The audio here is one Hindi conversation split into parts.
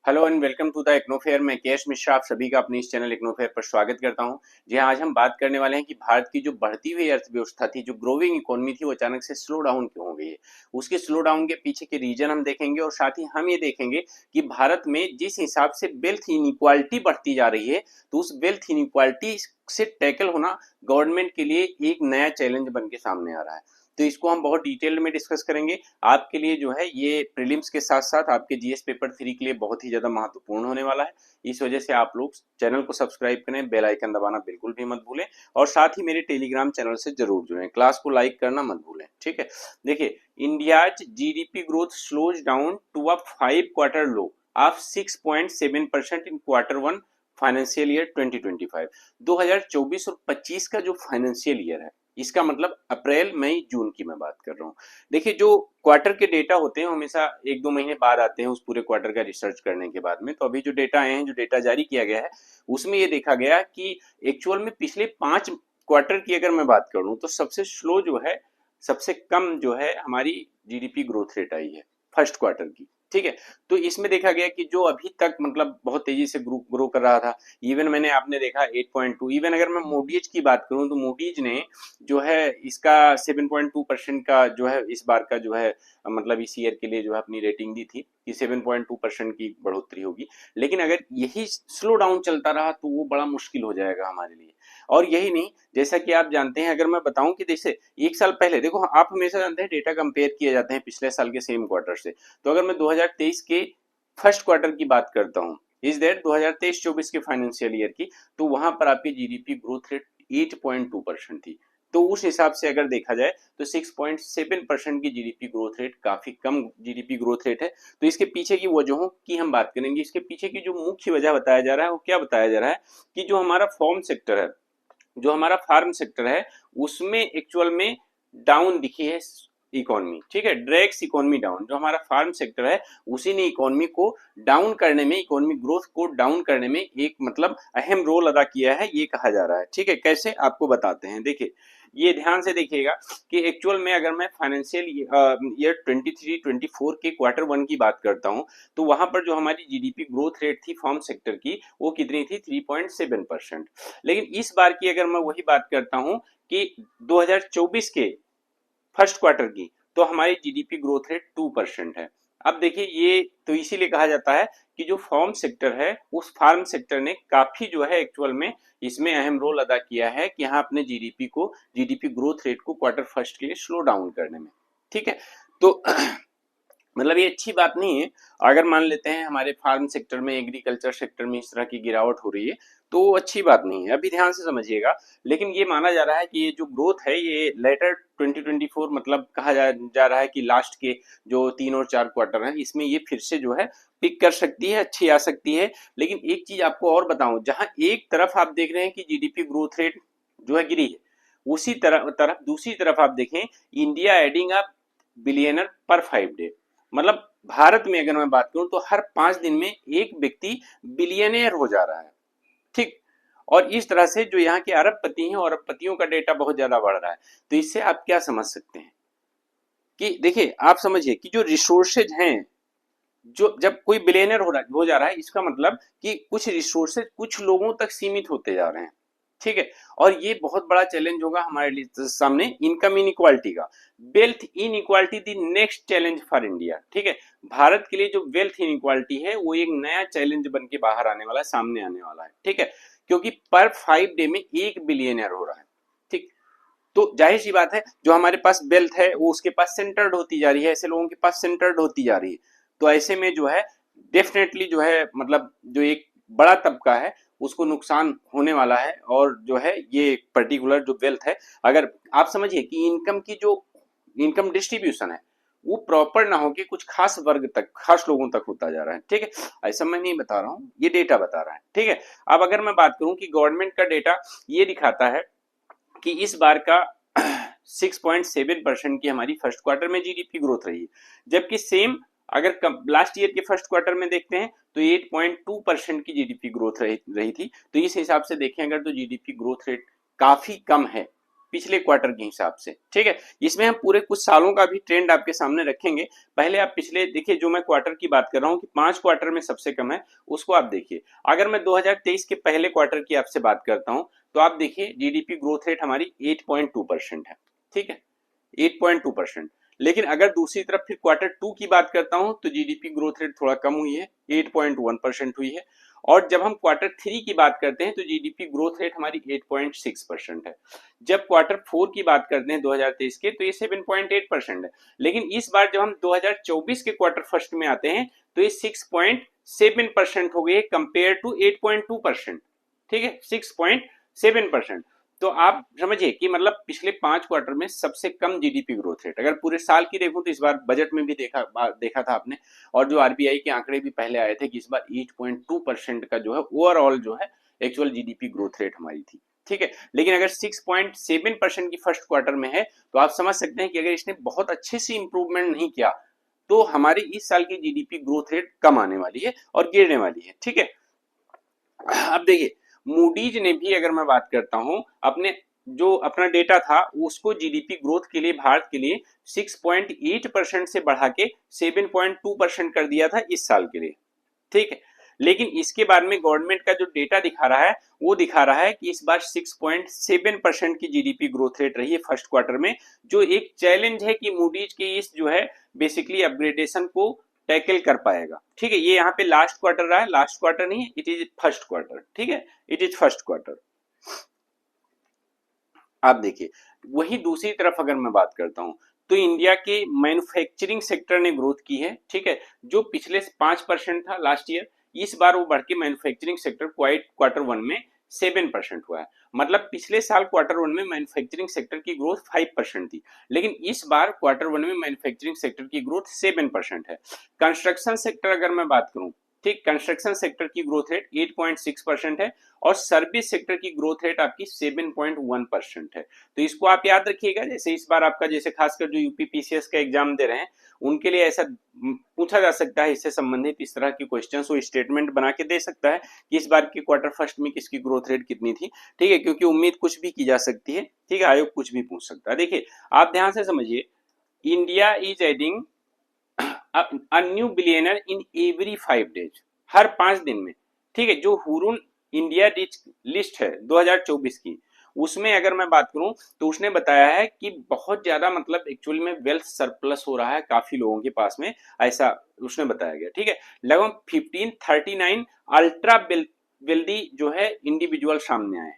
Hello and welcome to the इग्नोफेयर। मैं केश मिश्रा आप सभी का अपने इस चैनल इग्नोफेयर पर स्वागत करता हूं। जी हाँ, आज हम बात करने वाले हैं कि भारत की जो बढ़ती हुई अर्थव्यवस्था थी, जो ग्रोइंग इकोनॉमी थी, वो अचानक से स्लो डाउन क्यों हो गई है। उसके स्लो डाउन के पीछे के रीजन हम देखेंगे और साथ ही हम ये देखेंगे कि भारत में जिस हिसाब से वेल्थ इनइक्वालिटी बढ़ती जा रही है, तो उस वेल्थ इनइक्वालिटी से टैकल होना गवर्नमेंट के लिए एक नया चैलेंज बन के सामने आ रहा है। तो इसको हम बहुत डिटेल में डिस्कस करेंगे। आपके लिए जो है ये प्रीलिम्स के साथ साथ आपके जीएस पेपर 3 के लिए बहुत ही ज्यादा महत्वपूर्ण होने वाला है। इस वजह से आप लोग चैनल को सब्सक्राइब करें, बेल आइकन दबाना बिल्कुल भी मत भूलें और साथ ही मेरे टेलीग्राम चैनल से जरूर जुड़ें। क्लास को लाइक करना मत भूलें, ठीक है। देखिए, India's GDP growth slows down to a 5 quarter low of 6.7% in Q1 financial year 2025। 2024 और 25 का जो फाइनेंशियल ईयर है, इसका मतलब अप्रैल मई जून की मैं बात कर रहा हूँ। देखिए, जो क्वार्टर के डेटा होते हैं हमेशा 1-2 महीने बाद आते हैं उस पूरे क्वार्टर का रिसर्च करने के बाद में। तो अभी जो डेटा आए हैं, जो डेटा जारी किया गया है, उसमें ये देखा गया कि एक्चुअल में पिछले 5 क्वार्टर की अगर मैं बात करूं तो सबसे स्लो जो है, सबसे कम जो है हमारी जीडीपी ग्रोथ रेट आई है फर्स्ट क्वार्टर की, ठीक है। तो इसमें देखा गया कि जो अभी तक मतलब बहुत तेजी से ग्रो कर रहा था, इवन मैंने आपने देखा 8.2, इवन अगर मैं मोडीज की बात करूं तो मोडीज ने जो है इसका 7.2% का जो है इस बार का जो है मतलब इस ईयर के लिए जो है अपनी रेटिंग दी थी कि 7.2% की बढ़ोतरी होगी। लेकिन अगर यही स्लो डाउन चलता रहा तो वो बड़ा मुश्किल हो जाएगा हमारे लिए। और यही नहीं, जैसा कि आप जानते हैं, अगर मैं बताऊं कि जैसे एक साल पहले देखो, आप हमेशा जानते हैं डेटा कंपेयर किए जाते हैं पिछले साल के सेम क्वार्टर से। तो अगर मैं 2023 के फर्स्ट क्वार्टर की बात करता हूं, इज दैट 2023-24 के फाइनेंशियल ईयर की, तो वहां पर आपकी जीडीपी ग्रोथ रेट 8.2% थी। तो उस हिसाब से अगर देखा जाए तो 6.7% की जीडीपी ग्रोथ रेट काफी कम जीडीपी ग्रोथ रेट है। तो इसके पीछे की वजहों की हम बात करेंगे। इसके पीछे की जो मुख्य वजह बताया जा रहा है वो क्या बताया जा रहा है कि जो हमारा फॉर्म सेक्टर है, जो हमारा फार्म सेक्टर है, उसमें एक्चुअल में डाउन दिखी है इकोनॉमी, ठीक है। ड्रैग्स इकोनॉमी डाउन, जो हमारा फार्म सेक्टर है उसी ने इकोनॉमी को डाउन करने में, इकोनॉमी ग्रोथ को डाउन करने में एक मतलब अहम रोल अदा किया है, ये कहा जा रहा है, ठीक है। कैसे आपको बताते हैं, देखिए ये ध्यान से देखिएगा कि एक्चुअल में अगर मैं फाइनेंशियल ईयर 23-24 के Q1 की बात करता हूं, तो वहां पर जो हमारी जीडीपी ग्रोथ रेट थी फॉर्म सेक्टर की, वो कितनी थी, 3.7%। लेकिन इस बार की अगर मैं वही बात करता हूं कि 2024 के फर्स्ट क्वार्टर की, तो हमारी जीडीपी ग्रोथ रेट 2% है। अब देखिए, ये तो इसीलिए कहा जाता है कि जो फार्म सेक्टर है, उस फार्म सेक्टर ने काफी जो है एक्चुअल में इसमें अहम रोल अदा किया है कि यहाँ अपने जीडीपी ग्रोथ रेट को क्वार्टर फर्स्ट के लिए स्लो डाउन करने में, ठीक है। तो मतलब ये अच्छी बात नहीं है। अगर मान लेते हैं हमारे फार्म सेक्टर में, एग्रीकल्चर सेक्टर में इस तरह की गिरावट हो रही है, तो वो अच्छी बात नहीं है, अभी ध्यान से समझिएगा। लेकिन ये माना जा रहा है कि ये जो ग्रोथ है ये लेटर 2024 मतलब कहा जा रहा है कि लास्ट के जो 3 और 4 क्वार्टर हैं, इसमें ये फिर से जो है पिक कर सकती है, अच्छी आ सकती है। लेकिन एक चीज आपको और बताऊं, जहां एक तरफ आप देख रहे हैं कि जीडीपी ग्रोथ रेट जो है गिरी है, उसी तरफ दूसरी तरफ आप देखें, इंडिया एडिंग अप बिलियनर पर 5 डे। मतलब भारत में अगर मैं बात करूं तो हर 5 दिन में एक व्यक्ति बिलियनियर हो जा रहा है, ठीक। और इस तरह से जो यहाँ के अरबपति हैं और अरबपतियों का डेटा बहुत ज्यादा बढ़ रहा है। तो इससे आप क्या समझ सकते हैं कि देखिए, आप समझिए कि जो रिसोर्सेज हैं, जो जब कोई बिलियनर हो जा रहा है, इसका मतलब कि कुछ रिसोर्सेज कुछ लोगों तक सीमित होते जा रहे हैं, ठीक है। और ये बहुत बड़ा चैलेंज होगा हमारे लिए सामने, इनकम इनइक्वालिटी का। Wealth inequality the next challenge for India, ठीक है। भारत के लिए जो वेल्थ इनइक्वालिटी है वो एक नया चैलेंज बन के बाहर आने वाला है, सामने आने वाला है, ठीक है। क्योंकि पर 5 डे में एक बिलियनर हो रहा है, ठीक। तो जाहिर सी बात है, जो हमारे पास वेल्थ है वो उसके पास सेंटर्ड होती जा रही है, ऐसे लोगों के पास सेंटर्ड होती जा रही है। तो ऐसे में जो है डेफिनेटली जो है मतलब जो एक बड़ा तबका है उसको नुकसान होने वाला है। और जो है ये पर्टिकुलर जो वेल्थ है, अगर आप समझिए कि इनकम की जो इनकम डिस्ट्रीब्यूशन है वो प्रॉपर ना होके कुछ खास वर्ग तक, खास लोगों तक होता जा रहा है, ठीक है। ऐसा मैं नहीं बता रहा हूँ, ये डेटा बता रहा है, ठीक है। अब अगर मैं बात करूं कि गवर्नमेंट का डेटा ये दिखाता है कि इस बार का 6.7% की हमारी फर्स्ट क्वार्टर में जीडीपी ग्रोथ रही है, जबकि सेम अगर लास्ट ईयर के फर्स्ट क्वार्टर में देखते हैं तो 8.2% की जीडीपी ग्रोथ रही थी। तो इस हिसाब से देखें अगर, तो जीडीपी ग्रोथ रेट काफी कम है, पिछले क्वार्टर के हिसाब से, ठीक है। इसमें हम पूरे कुछ सालों का भी ट्रेंड आपके सामने रखेंगे। पहले आप पिछले देखिए, जो मैं क्वार्टर की बात कर रहा हूँ कि 5 क्वार्टर में सबसे कम है, उसको आप देखिए। अगर मैं 2023 के पहले क्वार्टर की आपसे बात करता हूँ तो आप देखिए जीडीपी ग्रोथ रेट हमारी 8.2% है, ठीक है, 8.2%। लेकिन अगर दूसरी तरफ फिर क्वार्टर 2 की बात करता हूं तो जीडीपी ग्रोथ रेट थोड़ा कम हुई है, 8.1% हुई है। और जब हम क्वार्टर 3 की बात करते हैं तो जीडीपी ग्रोथ रेट हमारी 8.6% है। जब क्वार्टर 4 की बात करते हैं 2023 के तो ये 7.8% है। लेकिन इस बार जब हम 2024 के क्वार्टर फर्स्ट में आते हैं तो ये 6.7% हो गई है कंपेयर टू 8.2%, ठीक है, 6.7%। तो आप समझिए कि मतलब पिछले 5 क्वार्टर में सबसे कम जीडीपी ग्रोथ रेट। अगर पूरे साल की देखूं तो इस बार बजट में भी देखा था आपने, और जो आरबीआई के आंकड़े भी पहले आए थे कि इस बार 8.2% का जो है ओवरऑल जो है एक्चुअल जीडीपी ग्रोथ रेट हमारी थी, ठीक है। लेकिन अगर 6.7% की फर्स्ट क्वार्टर में है तो आप समझ सकते हैं कि अगर इसने बहुत अच्छे से इंप्रूवमेंट नहीं किया तो हमारी इस साल की जीडीपी ग्रोथ रेट कम आने वाली है और गिरने वाली है, ठीक है। अब देखिए, मूडीज ने भी, अगर मैं बात करता हूं, अपने जो अपना डेटा था उसको जीडीपी ग्रोथ के लिए भारत के लिए 6.8% से बढ़ा के 7.2% कर दिया था इस साल के लिए, ठीक है। लेकिन इसके बाद में गवर्नमेंट का जो डेटा दिखा रहा है वो दिखा रहा है कि इस बार 6.7% की जीडीपी ग्रोथ रेट रही है फर्स्ट क्वार्टर में, जो एक चैलेंज है कि मूडीज के इस जो है बेसिकली अपग्रेडेशन को टैकल कर पाएगा, ठीक है। ये यहाँ पे लास्ट क्वार्टर रहा है, लास्ट क्वार्टर नहीं, इट इज फर्स्ट क्वार्टर, ठीक है, इट इज फर्स्ट क्वार्टर। आप देखिए, वही दूसरी तरफ अगर मैं बात करता हूं तो इंडिया के मैन्युफैक्चरिंग सेक्टर ने ग्रोथ की है, ठीक है। जो पिछले 5% था लास्ट ईयर, इस बार वो बढ़ के मैन्युफैक्चरिंग सेक्टर क्वार्टर 1 में 7% हुआ है। मतलब पिछले साल क्वार्टर 1 में मैन्युफैक्चरिंग सेक्टर की ग्रोथ 5% थी, लेकिन इस बार क्वार्टर 1 में मैन्युफैक्चरिंग सेक्टर की ग्रोथ 7% है। कंस्ट्रक्शन सेक्टर अगर मैं बात करूं, ठीक, कंस्ट्रक्शन सेक्टर की ग्रोथ रेट 8.6% है और सर्विस सेक्टर की ग्रोथ रेट आपकी 7.1% है। तो इसको आप याद रखिएगा। जैसे इस बार आपका, जैसे खासकर जो यूपीपीसीएस का एग्जाम दे रहे हैं उनके लिए ऐसा पूछा जा सकता है, इससे संबंधित इस तरह की क्वेश्चंस वो स्टेटमेंट बना के दे सकता है कि इस बार के क्वार्टर फर्स्ट में किसकी ग्रोथ रेट कितनी थी, ठीक है, क्योंकि उम्मीद कुछ भी की जा सकती है, ठीक है, आयोग कुछ भी पूछ सकता है। देखिए, आप ध्यान से समझिए, India is adding a new billionaire in every 5 days, हर 5 दिन में, ठीक है। जो हुरून इंडिया रिच लिस्ट है 2024 की, उसमें अगर मैं बात करूं तो उसने बताया है कि बहुत ज्यादा मतलब एक्चुअली में वेल्थ सरप्लस हो रहा है काफी लोगों के पास में, ऐसा उसने बताया गया, ठीक है। लगभग 1539 अल्ट्रा वेल्दी जो है इंडिविजुअल सामने आए,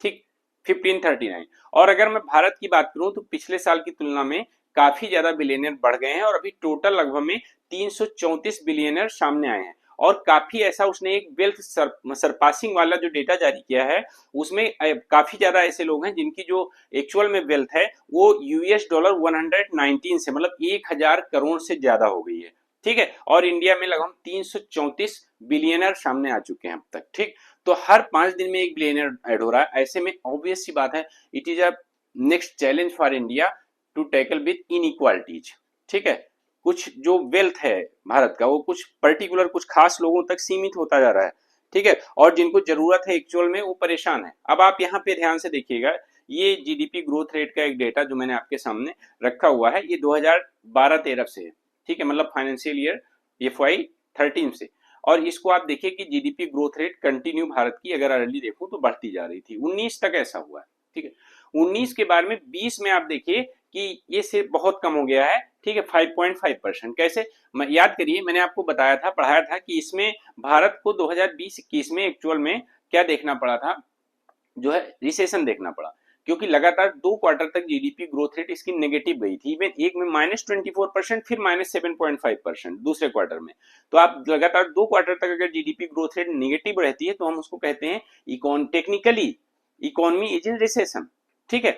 ठीक, 1539। और अगर मैं भारत की बात करूं तो पिछले साल की तुलना में काफी ज्यादा बिलियनियर बढ़ गए हैं और अभी टोटल लगभग में 334 बिलियनियर सामने आए हैं। और काफी ऐसा उसने एक वेल्थ सरपासिंग वाला जो डेटा जारी किया है उसमें काफी ज्यादा ऐसे लोग हैं जिनकी जो एक्चुअल में वेल्थ है वो $119 से मतलब 1000 करोड़ से ज्यादा हो गई है, ठीक है। और इंडिया में लगभग 334 बिलियनर सामने आ चुके हैं अब तक, ठीक। तो हर 5 दिन में एक बिलियनर ऐड हो रहा है। ऐसे में ऑब्वियस सी बात है, it is a next challenge for India to tackle with inequalities, ठीक है। कुछ जो वेल्थ है भारत का वो कुछ पर्टिकुलर कुछ खास लोगों तक सीमित होता जा रहा है, ठीक है, और जिनको जरूरत है एक्चुअल में वो परेशान है। अब आप यहाँ पे ध्यान से देखिएगा, ये जीडीपी ग्रोथ रेट का एक डेटा जो मैंने आपके सामने रखा हुआ है, ये 2012-13 से है, ठीक है, मतलब फाइनेंशियल ईयर FY13 से। और इसको आप देखिए कि GDP growth rate continue Bharat की अगर अर्ली देखूं तो बढ़ती जा रही थी, 19 तक ऐसा हुआ है, ठीक है। 19 के बारे में 20 में आप देखिए कि ये सिर्फ बहुत कम हो गया है, ठीक है, 5.5%। कैसे, याद करिए, मैंने आपको बताया था, पढ़ाया था कि इसमें भारत को 2020-21 में एक्चुअल में क्या देखना पड़ा था, जो है रिसेशन देखना पड़ा, क्योंकि लगातार 2 क्वार्टर तक जीडीपी ग्रोथ रेट इसकी नेगेटिव गई थी। इवन एक में -24%, फिर -7.5% दूसरे क्वार्टर में। तो आप लगातार 2 क्वार्टर तक अगर जीडीपी ग्रोथ रेट नेगेटिव रहती है तो हम उसको कहते हैं technically economy is in recession, ठीक है।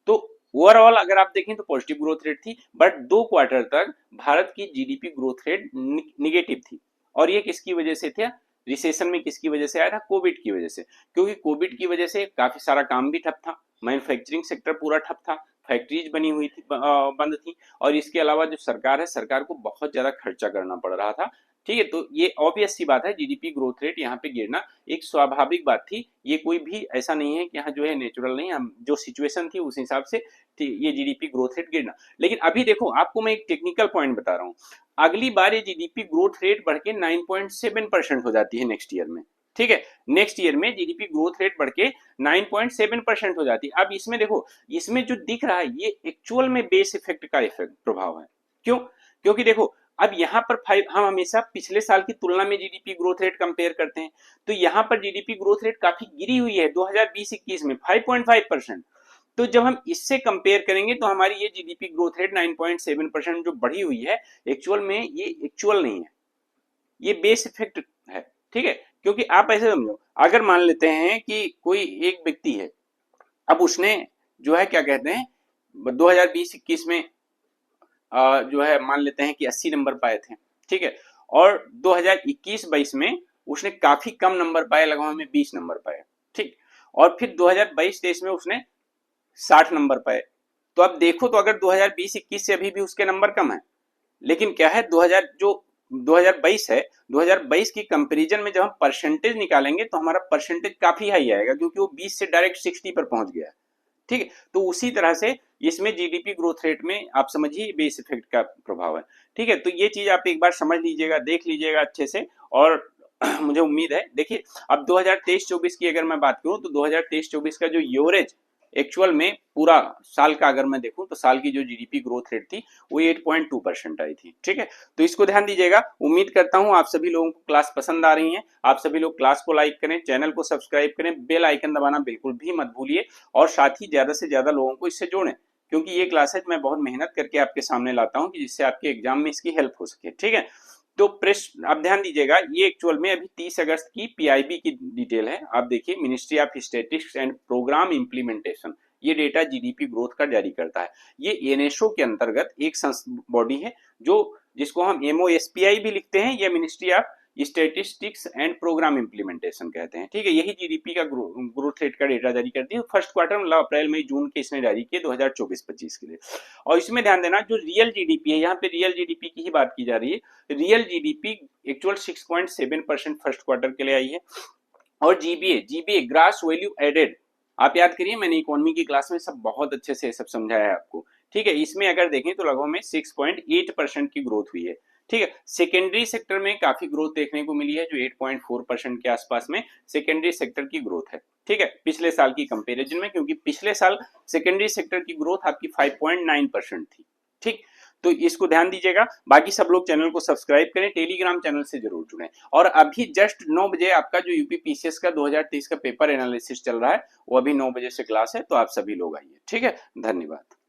तो ओवरऑल अगर आप देखें तो पॉजिटिव ग्रोथ रेट थी, बट 2 क्वार्टर तक भारत की जीडीपी ग्रोथ रेट निगेटिव थी। और ये किसकी वजह से था, रिसेशन में किसकी वजह से आया था, कोविड की वजह से। क्योंकि कोविड की वजह से काफी सारा काम भी ठप था, मैन्युफैक्चरिंग सेक्टर पूरा ठप था, फैक्ट्रीज बनी हुई थी, बंद थी। और इसके अलावा जो सरकार है, सरकार को बहुत ज्यादा खर्चा करना पड़ रहा था ठीक है, तो ये ऑब्वियस सी बात है, जीडीपी ग्रोथ रेट यहाँ पे गिरना एक स्वाभाविक बात थी। ये कोई भी ऐसा नहीं है कि यहाँ जो है नेचुरल नहीं, हम जो सिचुएशन थी उस हिसाब से ये जीडीपी ग्रोथ रेट गिरना। लेकिन अभी देखो, आपको मैं एक टेक्निकल पॉइंट बता रहा हूँ, अगली बार ये जीडीपी ग्रोथ रेट बढ़ के 9.7% हो जाती है नेक्स्ट ईयर में। ठीक है, नेक्स्ट ईयर में जीडीपी ग्रोथ रेट बढ़ के 9.7% हो जाती है। अब इसमें देखो, इसमें जो दिख रहा है ये एक्चुअल में बेस इफेक्ट का इफेक्ट प्रभाव है। क्यों? क्योंकि देखो, अब यहाँ पर हम हमेशा पिछले साल की तुलना में जीडीपी ग्रोथ रेट कंपेयर करते हैं, तो यहाँ पर जीडीपी ग्रोथ रेट काफी गिरी हुई है 2020-21 में 5.5%। तो जब हम इससे कंपेयर करेंगे तो हमारी ये जीडीपी ग्रोथ रेट 9.7% जो बढ़ी हुई है, एक्चुअल में ये एक्चुअल नहीं है, ये बेस इफेक्ट है। ठीक है, क्योंकि आप ऐसे समझो, अगर मान लेते हैं कि कोई एक व्यक्ति है, अब उसने जो है क्या कहते हैं 2020-21 में जो है मान लेते हैं कि 80 नंबर पाए थे। ठीक है, और 2021-22 में उसने काफी कम नंबर पाए, लगभग में 20 नंबर पाए। ठीक, और फिर 2022-23 में उसने 60 नंबर पाए। तो अब देखो, तो अगर 2020-21 से अभी भी उसके नंबर कम है, लेकिन क्या है 2022 है, 2022 की कंपैरिजन में जब हम परसेंटेज निकालेंगे तो हमारा परसेंटेज काफी हाई आएगा, क्योंकि वो 20 से डायरेक्ट 60 पर पहुंच गया। ठीक है, तो उसी तरह से इसमें जीडीपी ग्रोथ रेट में आप समझिए बेस इफेक्ट का प्रभाव है। ठीक है, तो ये चीज आप एक बार समझ लीजिएगा, देख लीजिएगा अच्छे से। और मुझे उम्मीद है, देखिए अब 2023-24 की अगर मैं बात करूं तो 2023-24 का जो एवरेज एक्चुअल में पूरा साल का अगर मैं देखूं तो साल की जो जीडीपी ग्रोथ रेट थी वो 8.2% आई थी। ठीक है, तो इसको ध्यान दीजिएगा। उम्मीद करता हूं आप सभी लोगों को क्लास पसंद आ रही है। आप सभी लोग क्लास को लाइक करें, चैनल को सब्सक्राइब करें, बेल आइकन दबाना बिल्कुल भी मत भूलिए, और साथ ही ज्यादा से ज्यादा लोगों को इससे जोड़ें, क्योंकि ये क्लासेज मैं बहुत मेहनत करके आपके सामने लाता हूं कि जिससे आपके एग्जाम में इसकी हेल्प हो सके। ठीक है, तो आप ध्यान दीजिएगा, ये एक्चुअल में अभी 30 अगस्त की पीआईबी की डिटेल है। आप देखिए, Ministry of Statistics and Programme Implementation ये डेटा जीडीपी ग्रोथ का जारी करता है। ये एनएसओ के अंतर्गत एक बॉडी है, जो जिसको हम एमओएसपीआई भी लिखते हैं, या Ministry of Statistics and Programme Implementation कहते हैं। ठीक है, यही जीडीपी का ग्रोथ रेट का डेटा जारी करती है। फर्स्ट क्वार्टर मतलब अप्रैल मई जून के इसने जारी किए 2024-25 के लिए। और इसमें ध्यान देना, जो रियल जीडीपी है, यहाँ पे रियल जीडीपी की ही बात की जा रही है, real GDP actual 6.7% first quarter के लिए आई है। और जीबीए ग्रास वैल्यू एडेड, आप याद करिए, मैंने इकोनॉमी की क्लास में सब बहुत अच्छे से सब समझाया है आपको। ठीक है, इसमें अगर देखें तो लगभग में 6.8% की ग्रोथ हुई है। ठीक है, सेकेंडरी सेक्टर में काफी ग्रोथ देखने को मिली है, जो 8.4% के आसपास में सेकेंडरी सेक्टर की ग्रोथ है। ठीक है, पिछले साल की कंपैरिजन में, क्योंकि पिछले साल सेकेंडरी सेक्टर की ग्रोथ आपकी 5.9% थी। ठीक, तो इसको ध्यान दीजिएगा। बाकी सब लोग चैनल को सब्सक्राइब करें, टेलीग्राम चैनल से जरूर जुड़ें। और अभी जस्ट 9 बजे आपका जो यूपी पीसीएस का 2023 का पेपर एनालिसिस चल रहा है, वो अभी 9 बजे से क्लास है, तो आप सभी लोग आइए। ठीक है, धन्यवाद।